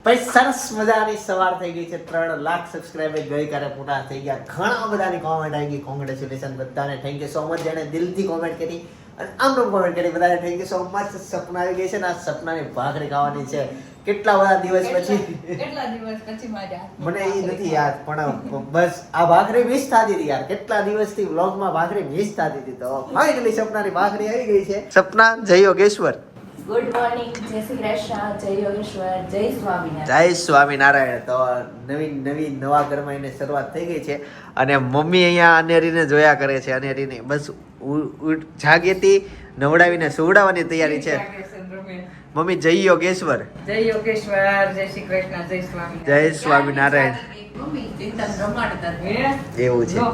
ભાઈ સરસ મજાની સવાર થઈ ગઈ છે 3 લાખ સબસ્ક્રાઇબર ગઈકાલે પૂરા થઈ ગયા ઘણા બધાની કોમેન્ટ આવી ગઈ કોંગ્રેચ્યુલેશન બધાને થેન્ક યુ સો મચ જેને દિલથી કોમેન્ટ કરી અને આમ કોમેન્ટ કરી બધાને થેન્ક યુ સો મચ સપના આવી ગઈ છે ને આ સપનાની ભાખરી ખાવાની છે કેટલા બધા દિવસ પછી મને એ નથી યાદ પણ બસ આ ભાખરી મિસ થતી હતી યાર કેટલા દિવસથી વ્લોગમાં ભાખરી મિસ થતી હતી તો ફાઇનલી સપનાની ભાખરી આવી ગઈ છે સપના જય યોગેશ્વર ગુડ મોર્નિંગ જય શ્રી કૃષ્ણ જય યોગેશ્વર જય સ્વામિનારાયણ જય સ્વામિનારાયણ તો નવા ઘરમાં એને શરૂઆત થઈ ગઈ છે અને મમ્મી અહીંયા અનેરીને જોયા કરે છે અનેરીને બસ જાગેતી નવડાવીને સુવડાવવાની તૈયારી છે મમ્મી જય યોગેશ્વર જય યોગેશ્વર જય શ્રી કૃષ્ણ જય સ્વામિનારાયણ જય સ્વામિનારાયણ મમ્મી ચિંતન રમાડતા એવું છે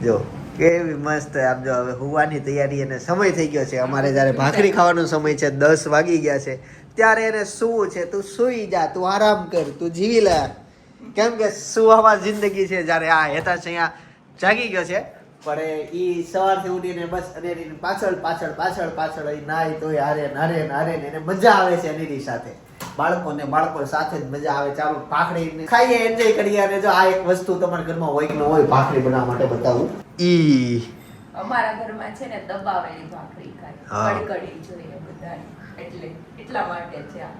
જો કેવી મસ્ત આમ જો હવે હુવાની તૈયારી અને સમય થઈ ગયો છે અમારે જ્યારે ભાખરી ખાવાનો સમય છે 10 વાગી ગયા છે ત્યારે એને શું છે તું સૂઈ જા તું આરામ કર તું જીવી લે કેમ કે સુવામાં જિંદગી છે જ્યારે આ હેતાશ અહીંયા જાગી ગયો છે પણ ઈ સવારથી ઉઠીને બસ અનેરીની પાછળ નાય તોય હારે ને એને મજા આવે છે અનેરી સાથે બાળકો સાથે જ મજા આવે ચાલો ભાખરી ખાઈએ એન્જોય કરીએ અને જો આ એક વસ્તુ તમારા ઘરમાં હોય કે ન હોય ભાખરી બનાવવા માટે બતાવું અમારા ઘરમાં છે ને દબાવેલી ભાખરી ખાય કડકડી જોઈએ બધા એટલે એટલા માટે છે આ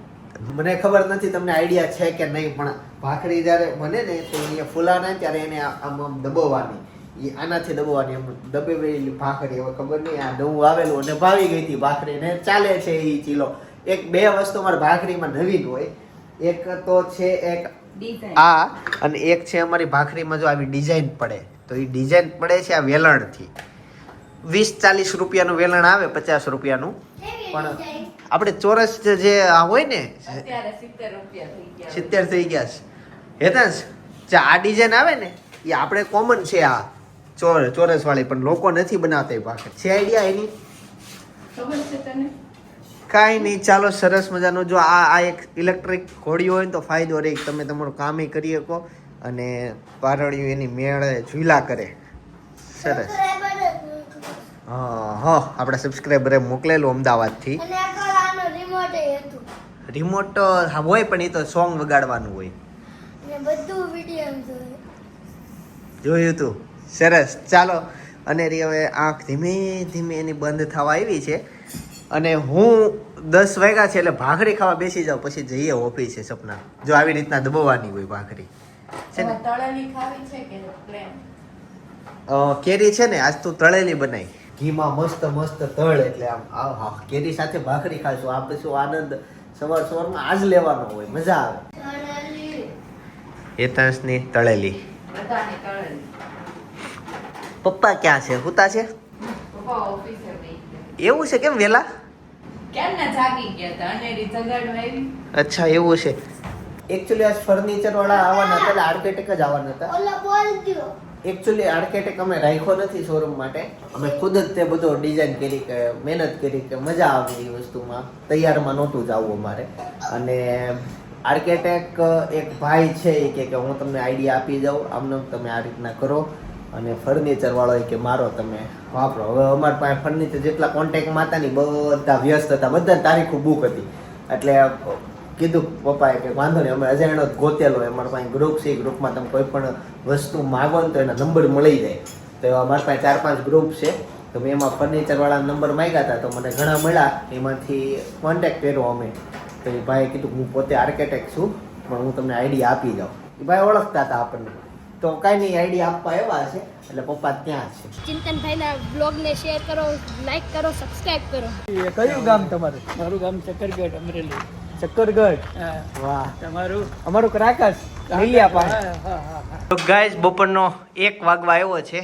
મને ખબર નથી તમને આઈડિયા છે કે નહીં પણ ભાખરી જ્યારે બને ને તો અહીંયા ફૂલાના ત્યારે એને આમ દબાવવાની એ આનાથી દબાવવાની એમ દબાવેલી ભાખરી હવે ખબર નહીં આ નવું આવેલું અને ભાવી ગઈ હતી ભાખરી ને ચાલે છે એ ચીલો એક બે વસ્તુ અમારી ભાખરીમાં નવીન હોય એક તો છે એક આ અને એક છે અમારી ભાખરીમાં જો આવી ડિઝાઇન પડે તો એ ડિઝાઇન પડે છે આ વેલણથી 20-40 રૂપિયાનું વેલણ આવે 50 રૂપિયાનું પણ આપણે ચોરસ જે આ હોય ને અત્યારે 70 રૂપિયા થઈ ગયા 70 થઈ ગયા છે હેતાંશ જે આ ડિઝાઇન આવે ને એ આપણે કોમન છે આ ચોરસ વાળી પણ લોકો નથી બનાવતા એ ભાખરી છે આઈડિયા એની ખબર છે તને કાંઈ નહીં ચાલો સરસ મજાનું જો આ એક ઇલેક્ટ્રિક ઘોડી હોય ને તો ફાયદો રહે તમે તમારું કામ કરી શકો અને પારણિયું એની મેળે ઝૂલા કરે સરસ હા આપણા સબસ્ક્રાઈબરે મોકલેલું અમદાવાદથી રિમોટ હોય પણ એ તો સોંગ વગાડવાનું હોય જોયું તું સરસ ચાલો અને હવે આંખ ધીમે ધીમે એની બંધ થવા આવી છે અને હું 10 વાગ્યા છે એટલે ભાખરી ખાવા બેસી જાઉં પછી જઈએ ઓફિસે સપના જો આવી રીતના દબાવવાની હોય ભાખરી છે ને તળેલી ખાવી છે કે પ્લેન કેરી છે ને આજ તું તળેલી બનાવી ઘીમાં મસ્ત તળ એટલે આમ હા કેરી સાથે ભાખરી ખાશું આપણે શું આનંદ સવારમાં આજ લેવાનો હોય મજા આવે હેતાંશની તળેલી બધાની તળેલી પપ્પા ક્યાં છે હુતા છે પપ્પા ઓફિસે ગઈ એવું છે કેમ વેલા ક્યારના જાગી ગયા હતા અનેરી જગાડવા આવી અચ્છા એવું છે એકચ્યુઅલી આ ફર્નિચર વાળા આવવાના હતા એટલે આર્કિટેક્ટ જ આવવાના હતા એકચ્યુઅલી આર્કિટેક્ટ અમે રાખ્યો નથી શોરૂમ માટે અમે ખુદ જ તે બધો ડિઝાઇન કરી કે મહેનત કરી કે મજા આવે એ વસ્તુમાં તૈયારમાં નહોતું જ આવવું અમારે અને આર્કિટેક્ટ એક ભાઈ છે એ કે હું તમને આઈડિયા આપી જાઉં આમને તમે આ રીતના કરો અને ફર્નિચર વાળો કે મારો તમે વાપરો હવે અમારી પાસે ફર્નિચર જેટલા કોન્ટેક્ટમાં હતા ને બધા વ્યસ્ત હતા બધા તારીખો બુક હતી એટલે કીધું પપ્પાએ કે વાંધો નહીં અમે અજાણ્યો ગોતેલો અમારી પાસે ગ્રુપ છે એ ગ્રુપમાં તમે કોઈ પણ વસ્તુ માગો ને તો એના નંબર મળી જાય તો અમારી પાસે 4-5 ગ્રુપ છે તો મેં એમાં ફર્નિચર વાળા નંબર માંગ્યા હતા તો મને ઘણા મળ્યા એમાંથી કોન્ટેક્ટ કર્યો અમે તો એ ભાઈએ કીધું હું પોતે આર્કિટેક્ટ છું પણ હું તમને આઈડિયા આપી જાઉં એ ભાઈ ઓળખતા હતા આપણને તો કાંઈ નહીં આઈડિયા આપવા એવા છે એટલે પપ્પા ત્યાં છે ચિંતનભાઈના બ્લોગને શેર કરો લાઈક કરો સબસ્ક્રાઇબ કરો કયું ગામ તમારું? મારું ગામ ચક્કરગઢ અમરેલી. ચક્કરગઢ વાહ તમારું? અમારું ક્રાકસ લીલિયા પાસે હા. તો ગાઈસ બપોરનો 1 વાગવા આવ્યો છે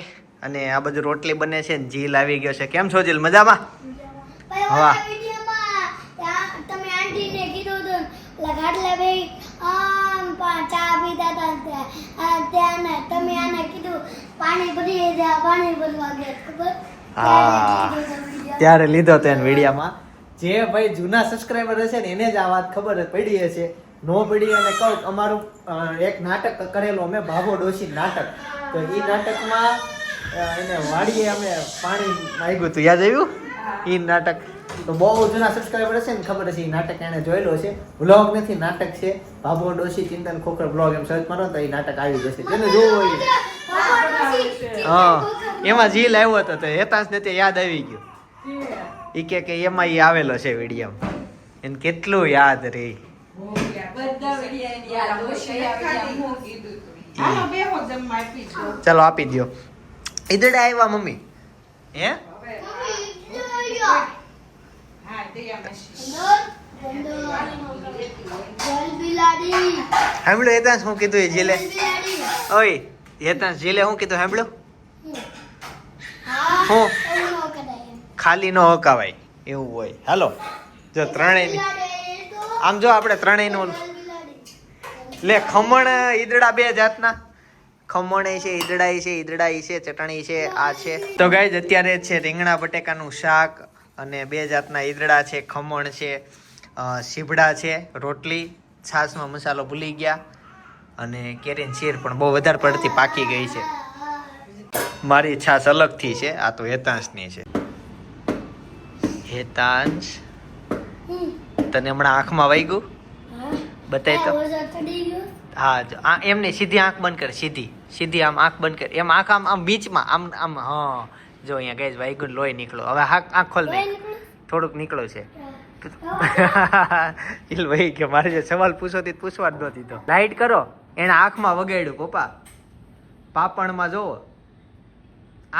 અને આ બધું રોટલી બને છે ને જીલ આવી ગયો છે કેમ છો જીલ મજામાં વાહ તમે આંટીને કીધું હતું ગાડલા ભાઈ ચા પીતા હતા ત્યાં તમે આને કીધું પાણી ભરવા ગયા ખબર ત્યારે લીધો તો એને વિડીયામાં જે ભાઈ જૂના સબસ્ક્રાઇબર હશે ને એને જ આ વાત ખબર પડી હશે નો પડી અને કહું અમારું એક નાટક કરેલું અમે ભાભો ડોશી નાટક તો એ નાટકમાં એને વાડીએ અમે પાણી માંગ્યું હતું યાદ આવ્યું એ નાટક તો બહુ જૂના સબસ્ક્રાઈબર હશે ને ખબર હશે એ નાટક એને જોયેલો છે. વ્લોગ નથી, નાટક છે. ભાભો ડોશી ચિંતન ખોખર બ્લોગ એમ સર્ચ મારો તો એ નાટક આવી જશે. જેને જોવું હોય હા એમાં જીલ આવ્યો હતો તો હેતાંશ ને તે યાદ આવી ગયું. ઈ કે એમાં ઈ આવેલો છે વિડીયો. એને કેટલું યાદ રે. બધા વિડિયા યાદ ડોશી આવી હું કીધું તું. હાલો બેહો જમવા આપી દો. ચાલો આપી દો. ઈદડા આવ્યા મમ્મી. હે હા દયા મશી. સાંભળ્યું હેતાંશ શું કીધું એ જીલે? ઓય હેતાંશ જીલે શું કીધું સાંભળ્યું? હું ખાલી નો હકાવાય એવું હોય. હાલો જો ત્રણેય આમ જો આપણે ત્રણેયનું લે ખમણ ઈદડા બે જાતના ખમણ છે, ઈદડા છે, ચટણી છે, આ છે. તો ગાઈઝ અત્યારે છે રીંગણા બટેકાનું શાક અને બે જાતના ઈદડા છે, ખમણ છે, સીભડા છે, રોટલી, છાશમાં મસાલો ભૂલી ગયા અને કેરીન શીર પણ બહુ વધારે પડતી પાકી ગઈ છે. મારી છાશ અલગથી છે, આ તો હેતાંશની છે. હેતાંશ તને હમણાં આંખમાં વાગ્યું? બતાય તો. હા જો આ એમને સીધી આંખ બંધ કર, સીધી આમ આંખ બંધ કર. એમ આંખ આમ બીચમાં આમ આમ હા જો અહીંયા ગઈ વાગ્યું લોહી નીકળો. હવે આંખ ખોલ દે. થોડુંક નીકળો છે. ભાઈ કે મારે જે સવાલ પૂછો તે પૂછવા જ નહોતી તો લાઈટ કરો. એને આંખમાં વગાડ્યું પપ્પા પાપણમાં જોવો.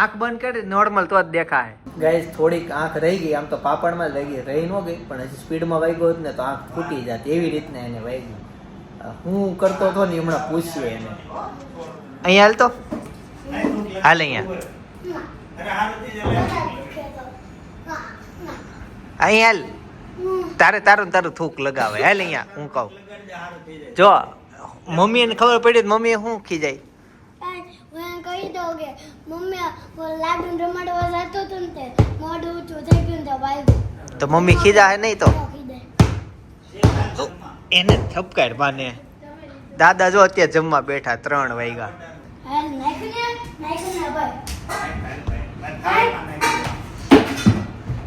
આંખ બંધ કરી નોર્મલ તો જ દેખાય. ગાઈસ થોડીક આંખ રહી ગઈ, આમ તો પાપણમાં જ રહી ન ગઈ પણ હજી સ્પીડમાં વાગ્યો હોત ને તો આંખ ફૂટી જાત એવી રીતના એને વાગ્યું. હું કરતો હતો ને હમણાં પૂછ્યું એને. અહીંયા હાલ તો હાલ અહીંયા હાલ તારું થૂક લગાવે. હાલ અહીંયા હું કહું જો મમ્મી ને ખબર પડી મમ્મી શું ખીજાય. કહી દઉં કે મમ્મી લાડુ રમાડવા જતો હતો ને તે મોઢું ઊંચું થઈ ગયું તો વાગ્યું. તો મમ્મી ખીજા હે નહીં તો એને થપકાડ બાને. દાદા જો અત્યારે જમવા બેઠા 3 વાગ્યા. હાલ નાખને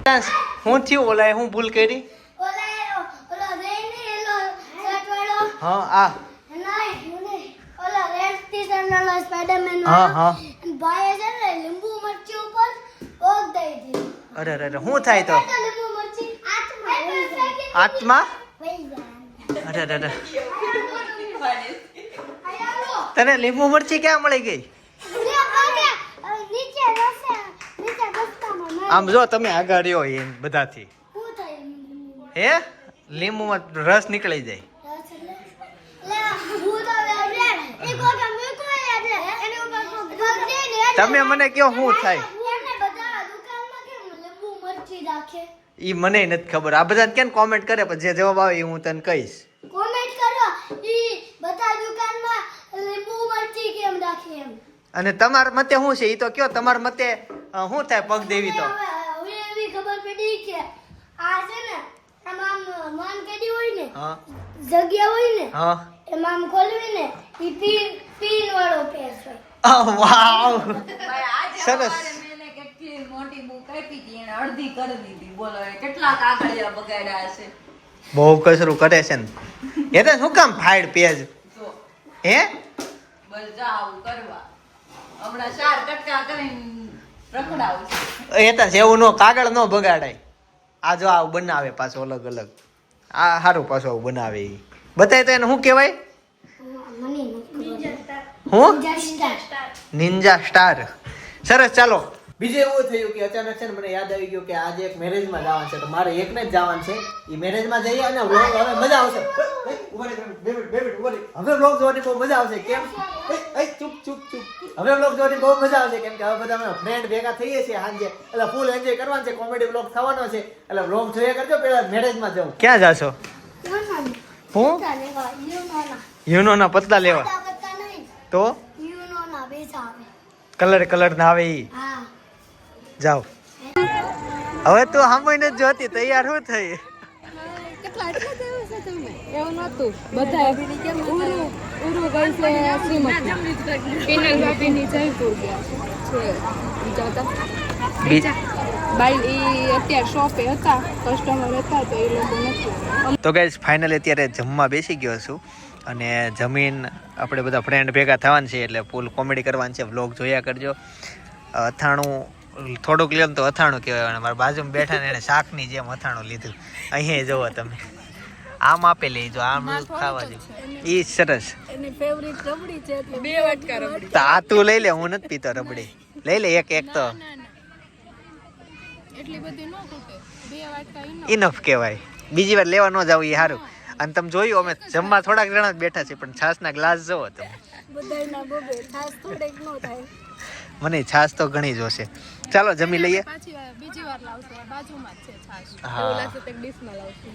ભાઈ હું થયું ઓલા હું ભૂલ કરી? ઓલા રેની એલો શર્ટ વાળો હા આ ઓલા રેડ ટી-શર્ટ વાળો સ્પાઈડરમેન હા હા ભાઈ છે ને લીંબુ મરચી ઉપર ઓગ દઈ દીધી. અરે અરે શું થાય તો? લીંબુ મરચી આત્મા આત્મા વહી જાય. અરે અરે તને લીંબુ મરચી ક્યાં મળી ગઈ? નીચે રસ્તામાં આમ જો તમે આગળ રહ્યો એ બધાથી શું થાય હે લીંબુમાં રસ નીકળી જાય. તમે મને કયો શું થાય? ઈ મને નથી ખબર. આ બધા કેમ કોમેન્ટ કરે પણ જે જવાબ આવે એ હું તને કહીશ. કોમેન્ટ કરો ઈ બધા દુકાનમાં લીંબુ મરચી કેમ રાખે એમ. અને તમારા મતે શું છે ઈ તો કયો. તમારા મતે શું થાય પગ દેવી તો? હવે એવી ખબર પડી કે આ છે ને આમ માન કેડી હોય ને હા જગ્યા હોય ને હા એમાં આમ ખોલવી ને ઈ પીન વાળો પેસ હોય. વાવ ભાઈ આજે સરસ. સવારે મેને કેટલી મોટી બુક આપી હતી એને અડધી કરી દીધી. બોલો એ કેટલા કાગળિયા બગાડ્યા હશે. બહુ કસરું કરે છે ને એ તો શું કામ ફાઈડ પેજ જો હે બસ જા આવું કરવા હમણાં 4 કટકા કરીને રખડાવું છું. એ તો એવું નો કાગળ નો બગાડાય. આ જો આવું બનાવે પાછો અલગ અલગ. આ સારું પાછું આવું બનાવે ઈ બતાય તો એને શું કહેવાય? મને નથી હું સ્ટાર નિંજા સ્ટાર. સરસ ચાલો. બીજું એવું થયું કે અચાનક છે ને મને યાદ આવી ગયું કે આજે એક મેરેજમાં જવાનું છે તો મારે એકને જ જવાનું છે. એ મેરેજમાં જઈએ અને વ્લોગ હવે મજા આવશે. હવે વ્લોગ જોવાની બહુ મજા આવશે. કેમ? ચૂપ ચૂપ ચૂપ. હવે વ્લોગ જોવાની બહુ મજા આવશે કેમ કે હવે બધા અમે ફ્રેન્ડ ભેગા થઈએ છીએ સાંજે એટલે ફૂલ એન્જોય કરવાનું છે. કોમેડી વ્લોગ થવાનો છે એટલે વ્લોગ જોયા કરજો. પેલા મેરેજમાં જાઉં. ક્યાં જાશો? હું યુનોના પતલા લેવા. તો કલર ના આવે ઈ જાઓ. હવે તું સાંભળીને જ જોતી તૈયાર શું થઈ? કેટલા એટલા દિવસ છે તમને એવું નતું બધા કેમ ઉરુ ગઈ છે શ્રીમતી પિનલ ભાભીની જયપુર ગયા છે બીજા હતા બાઈ એ અત્યારે શોપે હતા કસ્ટમર હતા તો એ લોકો નથી. તો ગાઈઝ ફાઇનલી અત્યારે જમવા બેસી ગયો છું અને જમીન આપણે બધા ફ્રેન્ડ ભેગા થવાનું છે એટલે ફૂલ કોમેડી કરવાની છે. વ્લોગ જોયા કરજો. અથાણું થોડુંક લ્યો ને તો અથાણું કહેવાય. મારા બાજુમાં બેઠા ને એને શાકની જેમ અથાણું લીધું. અહીંયા જોવો તમે આમ આપેલી જો આમ ખાવા જેવું ઈ સરસ. એની ફેવરિટ રબડી છે એટલે 2 વાટકા રબડી. તો આ તું લઈ લે, હું નથી પીતો રબડી. લઈ લે એક તો એટલી બધી ન ખૂટે. 2 વાટકા ઇનફ કહેવાય. બીજી વાર લેવા ન જાવ એ સારું. અને તમે જોયું અમે જમવા થોડાક જણા જ બેઠા છે પણ છાસના ગ્લાસ જોવો તમે. બધાયના બબે છાસ થોડેક ન થાય. મને છાસ તો ઘણી જોશે. ચાલો જમી લઈએ. પાછી બીજી વાર લાવશું. બાજુમાં જ છે છાસ. હા. એવું લાગશે તો ડીશમાં લાવશું.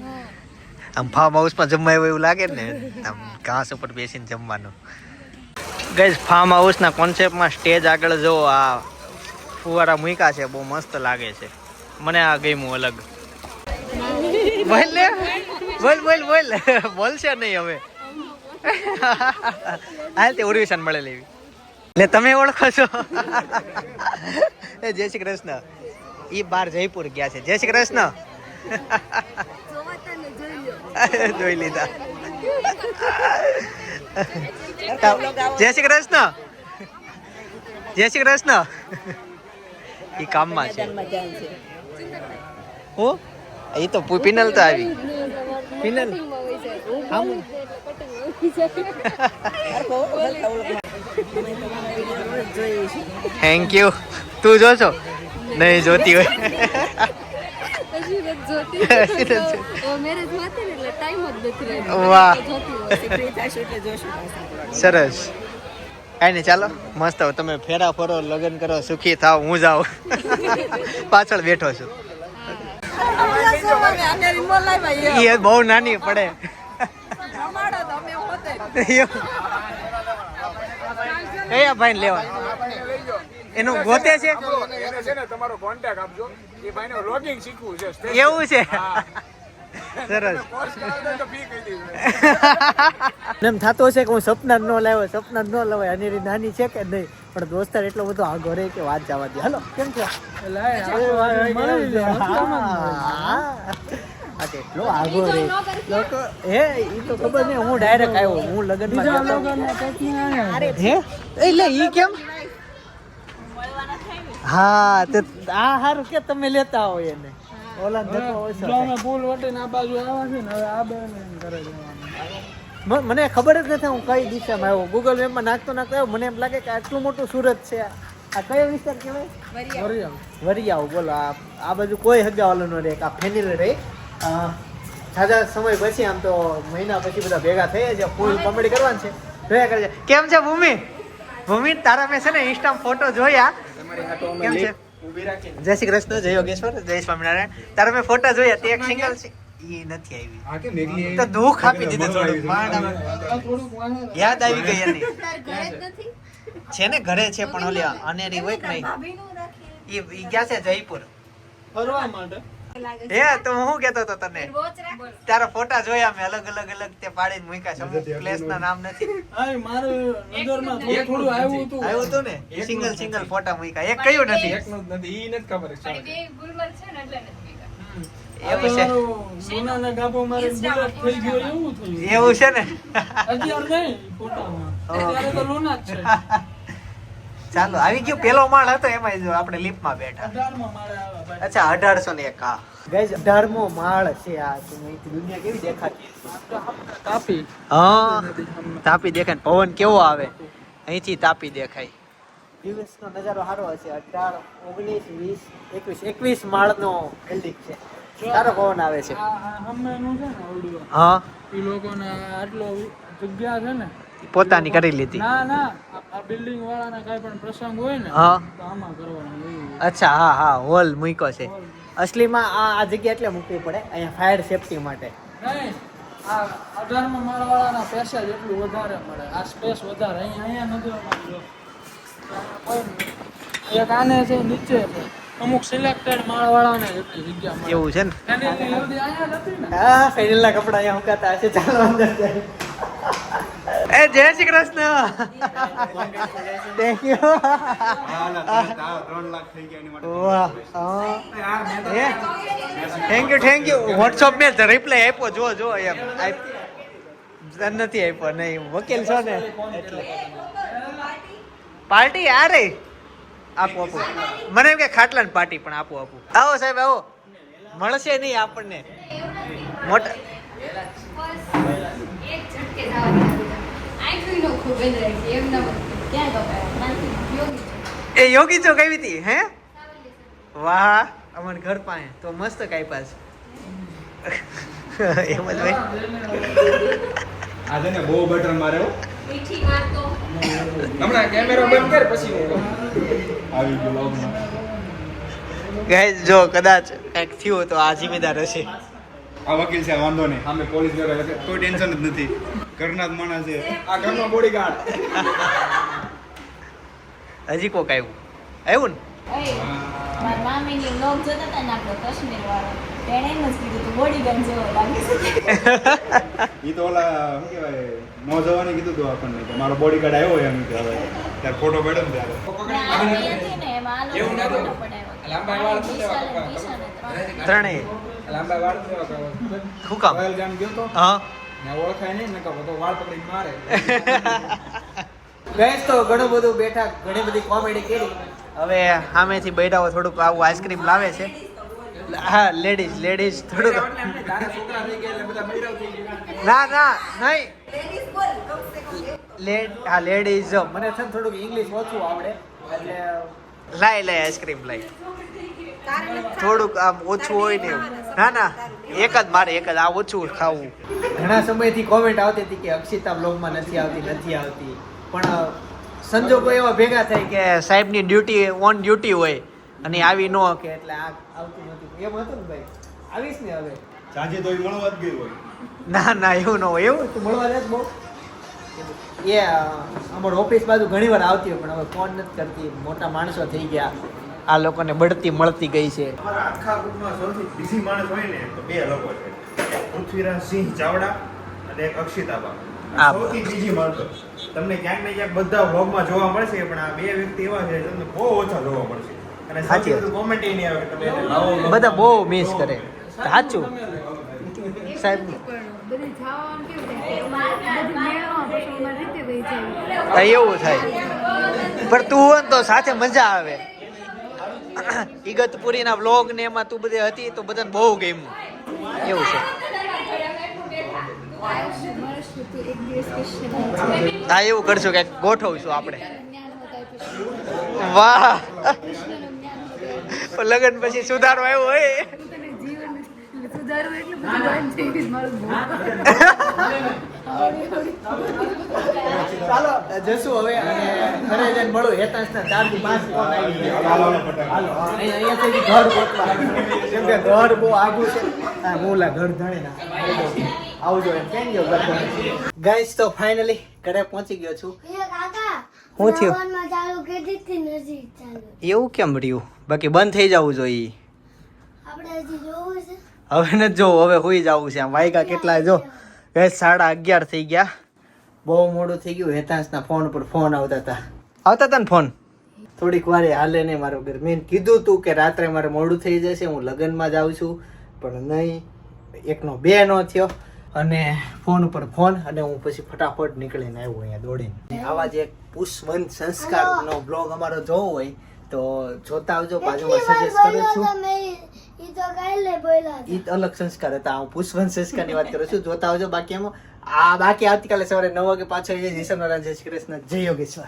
આમ ફાર્મ હાઉસમાં જમવા આવ્યું એવું લાગે ને, આમ ઘાસ ઉપર બેસીને જમવાનું. ગાઈઝ ફાર્મ હાઉસના કોન્સેપ્ટમાં સ્ટેજ આગળ જો આ ફુવારા મૂક્યા છે, બહુ મસ્ત લાગે છે. મને આ ગમ્યું અલગ. બોલ લે, બોલ બોલ બોલ બોલશે નહીં હવે. હાલ તે ઉર્વિશાન મળે લેવી. એટલે તમે ઓળખો છો? એ જય શ્રી કૃષ્ણ. ઈ બાર જયપુર ગયા છે. જય શ્રી કૃષ્ણ. જોઈ લીધા. જય શ્રી કૃષ્ણ. જય શ્રી કૃષ્ણ. એ કામમાં છે. હું એ તો પિનલ તો આવી. Penal thank you. તું જો છો? નહીં જોતી હોય. વાહ સરસ. કાંઈ નહીં ચાલો મસ્ત. તમે ફેરા ફરો, લગ્ન કરો, સુખી થાવ, હું જાઉં પાછળ બેઠો છું. એ બહુ નાની પડે. એ ભાઈ લેવા એનું ગોતે છે. તમારો કોન્ટેક્ટ આપજો. એ ભાઈને વ્લોગિંગ શીખવું છે. એવું છે. સરસ. એમ થતો હશે કે હું સપના ન લાવ્યો, સપના ન લવાય. અનેરી નાની છે કે નહીં, પણ દોસ્તાર એટલો બધો આગો રહે કે વાત જવા દે. હાલો કેમ છે? કેટલો આગો રે લોકો. હે ઈ તો ખબર નહીં. હું ડાયરેક્ટ આવ્યો. હું લગનમાં હે એટલે ઈ કેમ? હા તે આ હારું કે તમે લેતા આવો એને. ઓલા ધક્કો ઓછો પુલ વટીને આ બાજુ આવે છે ને હવે આ બે કરે છે. મને ખબર જ નથી હું કઈ દિશામાં આવ્યો. ગૂગલ મેપમાં નાખતો આવ્યો. મને એમ લાગે કે આટલું મોટું સુરત છે. આ કયો વિસ્તાર કહેવાય? વરિયાવ. બોલો આ બાજુ કોઈ હગા વાળો ન રહે. આ ફેમિલી રહે. સાજા સમય પછી આમ તો મહિના પછી બધા ભેગા થઈએ છે. ફૂલ કોમેડી કરવાની છે. જોયા કરે છે. કેમ છે ભૂમિ? ભૂમિ તારા મેં છે ને ઇન્સ્ટામાં ફોટો જોયા. કેમ છે? જય શ્રી કૃષ્ણ, જય યોગેશ્વર, જય સ્વામિનારાયણ. તારા મેં ફોટા જોયા. તે એક સિંગલ છે ઈ નથી આવી. તો દુઃખ આપી દીધું થોડુંક. યાદ આવી ગઈ એની. છે ને ઘરે છે પણ ઓલી અનેરી હોય કે નહીં ઈ ગયા છે જયપુર ફરવા માટે. હે તો હું કેતો તો તને તારા ફોટા જોયા મેં અલગ તે પાડીને મૂક્યા છે. પ્લેસ ના નામ નથી. આ મારે નજરમાં થોડું આવ્યું હતું ને સિંગલ ફોટા મૂક્યા. એક કયું નથી. એકનું જ નથી. ઈ નથી ખબર. ગુલમર્ગ છે ને એટલે નથી એવું છે. સોનાના ગાભો મારે બુલેટ થઈ ગયો એવું થયું. એવું છે ને. અત્યારે નહીં ફોટામાં. અત્યારે તો લોના જ છે. ચાલો આવી ગયું. પેલો માળ હતો એમાં જો આપણે લિફ્ટમાં બેઠા. 18માં મારે આવે ભાઈ. અચ્છા 1801. હા ગાઈસ 18મો માળ છે આ. દુનિયા કેવી દેખાતી તાપી. હા તાપી દેખાય. પવન કેવો આવે અહીંથી તાપી દેખાય. દિવસનો નજારો સારો હશે. 18, 19, 20, 21 માળનો બિલ્ડિંગ છે. સારો પવન આવે છે. આ હમણાંનું છે ને ઓરડું. હા ઈ લોકોને આટલો જગ્યા છે ને પોતાની કરી લીધી. ના આ બિલ્ડિંગ વાળાને કાઈ પણ પ્રસંગ હોય ને હા તો આમાં કરવાનું એવું. અચ્છા હા હોલ મૂક્યો છે. અસલીમાં આ જગ્યા એટલે મૂકવી પડે અહીંયા ફાયર સેફટી માટે. નહીં આ 18માં માળવાળાના પૈસા જેટલું વધારે મળે. આ સ્પેસ વધારે અહીંયા નથી મળતો. એક આને છે નીચે છે. અમુક સિલેક્ટેડ માળવાળાને એટલી જગ્યા મળે. એવું છે ને. એની અહીંયા નથી ને. હા ફેનિલના કપડા અહીંયા મુકાતા હશે. ચાલો અંદર જાય. એ જય Shri Krishna. Thank you. Thank you. WhatsApp મેં રિપ્લાય આપ્યો. જો એમ નથી આપ્યો. નહીં વકીલ છો ને એટલે પાર્ટી અરે આપો મને એમ કે ખાટલાની પાર્ટી પણ આપો. આવો સાહેબ આવો. મળશે નહીં આપણને મોટા એક ઝટકે જવાની આઈફોન નો ખૂબ એમ ના ક્યાં ગયો યોગી એ યોગી છો કઈ હતી હે? વાહ અમન ઘર પાસે તો મસ્ત કાઈ પાસ એમ જ ભાઈ. આજે ને બહુ બટર મારે હો. મીઠી વાત તો હમણાં કેમેરો બંધ કર પછી આવી ગયો લોગમાં. ગાઈસ જો કદાચ કંઈક થયું તો આ જિમ્મેદાર હશે. આ વકીલ છે વાંધો નહીં સામે પોલીસ દ્વારા કોઈ ટેન્શન જ નથી. ઘરના જ માણસ છે આ ઘરનો બોડીગાર્ડ. હજી કોક આવ્યું ને મારા મામીની વ્લોગ જોતા હતા ને આપણો કાશ્મીર વાળો તેણે એમ જ કીધું તું બોડીગાર્ડ જેવો લાગે છે. ઈ તો ઓલા શું કહેવાય નો જવાને કીધું હતું આપણને કે મારો બોડીગાર્ડ આવ્યો એમ કે હવે ત્યારે ફોટો પડ્યો ને ત્યારે આર્મી હતી ને એમાં આ લોકો ફોટો પડાવ્યો. લાંબા વાળ શું લેવા વિશાલ અને દિશાને ત્રણ. ત્રણેય લાંબા વાળ છે શું કામ? કોયલ ગામ ગયો તો હા ને ઓળખાય નહીં ને તો વાળ પકડીને મારે. ગાઈસ તો ઘણું બધું બેઠા ઘણી બધી કોમેડી કરી. હવે સામેથી બેઠા થોડુંક આવું આઈસ્ક્રીમ લાવે છે. હા લેડીઝ થોડુંક તારા છોકરા થઈ ગયા એટલે બધા બૈરાવ થઈ ગયા. ના નહીં હા લેડીઝ મને છે ને થોડુંક ઇંગ્લિશ ઓછું આવડે એટલે લાય આઈસ્ક્રીમ લાય થોડુંક આમ ઓછું હોય ને એવું. ના એક જ મારે આ ઓછું ખાવું. ઘણા સમયથી કોમેન્ટ આવતી હતી કે અક્ષિતા બ્લોગમાં નથી આવતી પણ સંજોગો એવા ભેગા થાય કે સાહેબની ડ્યુટી ઓન ડ્યુટી હોય અને આવી ન કે એટલે આ આવતું નથી એમ હતું ને ભાઈ. આવીશ ને હવે સાંજે તો ઈ મળવા જ ગઈ હોય. ના એવું ન હોય. એવું તું મળવા જાય બહુ એ અમારું ઓફિસ બાજુ ઘણી વાર આવતી હોય પણ હવે ફોન નથી કરતી. મોટા માણસો થઈ ગયા આ લોકોને બઢતી મળતી ગઈ છે. અમારા આખા ગ્રુપમાં સૌથી બિઝી માણસ હોય ને તો બે લોકો છે, એક પૃથ્વીરાજ સિંહ ચાવડા અને એક અક્ષિતાબા. આ સૌથી બિઝી માણસો તમને ક્યાંક ને ક્યાંક બધા વ્લોગમાં જોવા મળશે પણ આ બે વ્યક્તિ એવા છે તમને બહુ ઓછા જોવા મળશે અને સાચી સૌથી વધુ કોમેન્ટ એ નહીં આવે કે તમે એને લાવો vlog બધા માં. બહુ મિસ કરે. સાચું સાહેબ બધી જવાનું કેવું થાય બધી મેળવવા પછી અમારી રીતે વહી જાય એવું થાય પણ તું હોય ને તો સાથે મજા આવે. ઇગતપુરીના વ્લોગ ને એમાં તું બધી હતી તો બધાને બહુ ગમ્યું એવું છે. મળશું તું એક દિવસ કૃષ્ણ હા એવું કરશું કે ગોઠવશું આપણે. જ્ઞાન હોતા કૃષ્ણ વાહ કૃષ્ણનું જ્ઞાન હોતા પણ લગ્ન પછી સુધારો આવ્યો હોય. તું તને જીવન સુધારવું એટલું બધું બંધ થઈ ગયું મારું ચાલો જશું હવે અને ઘરે જઈને મળું. હેતાંશના 4 થી 5 ફોન આવી ગયા. હાલો અહીંયાથી ઘર ગોતવા કેમ કે ઘર બહુ આઘું છે. હા મોલા ઘર ધણે ના આવજો એમ કેમ ગયો ઘર ગાઈસ તો ફાઇનલી ઘરે પહોંચી ગયો છું. એ કાકા શું થયું? ફોનમાં ચાલુ કરી દીધી નથી ચાલુ. એવું કેમ રહ્યું? બાકી બંધ થઈ જવું જોઈએ. આપણે હજી જોવું છે. હવે નથી જોવું, હવે હોઈ જવું છે. આમ વાયગા કેટલા જો ગાઈસ 11:30 થઈ ગયા. બહુ મોડું થઈ ગયું. હેતાંશના ફોન પર ફોન આવતા હતા ને ફોન થોડીક વારે હાલે નહીં મારો ઘર. મેં કીધું તું કે રાત્રે મારે મોડું થઈ જશે હું લગ્નમાં જાઉં છું પણ નહીં, એકનો બે નો થયો અને ફોન ઉપર ફોન અને હું પછી ફટાફટ નીકળીને આવ્યો અહીંયા દોડીને. આવા જે પુષ્પવંત સંસ્કારનો બ્લોગ અમારો જોવો હોય તો જોતા આવજો. બાજુમાં સજેસ્ટ કરું છું. ઈ તો કાલે બોલ્યા ઈ અલગ સંસ્કાર હતા. હું પુષ્પવંત સંસ્કારની વાત કરું છું. જોતા આવજો. બાકી એમાં બાકી આવતીકાલે સવારે 9 વાગે પાછો જય શ્રી કૃષ્ણ, જય યોગેશ્વર.